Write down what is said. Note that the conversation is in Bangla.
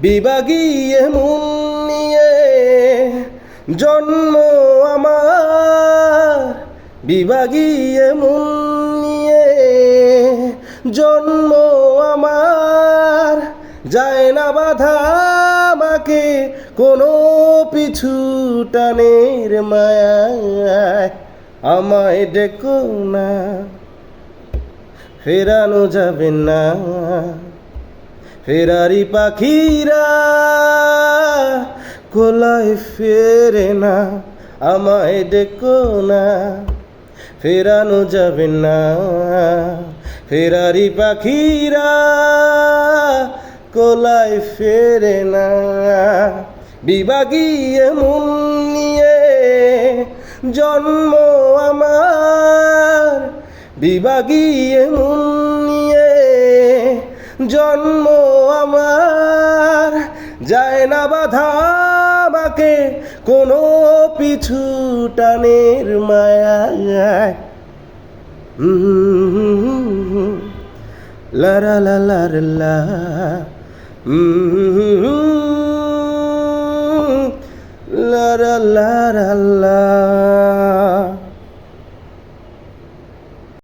বিভাগীয় মন নিয়ে জন্ম আমার, বিভাগীয় মন নিয়ে জন্ম আমার, যায় না বাধা আমাকে কোনো পিছু টানের মায়ায়। আমায় ডেকো না, ফেরানো যাবে না, ফেরারি পাখিরা কোলায় ফেরে না। আমায় ডেকো না, ফেরানো যাবে না, ফেরারি পাখিরা কোলায় ফেরে না। বিভাগীয় মন নিয়ে জন্ম আমার, বিভাগীয় মন নিয়ে জন্ম আমার, যায় না বাধা আমাকে কোনো পিছু টানের মায়ায়। লা লা লা লা লা, লা লা লা লা।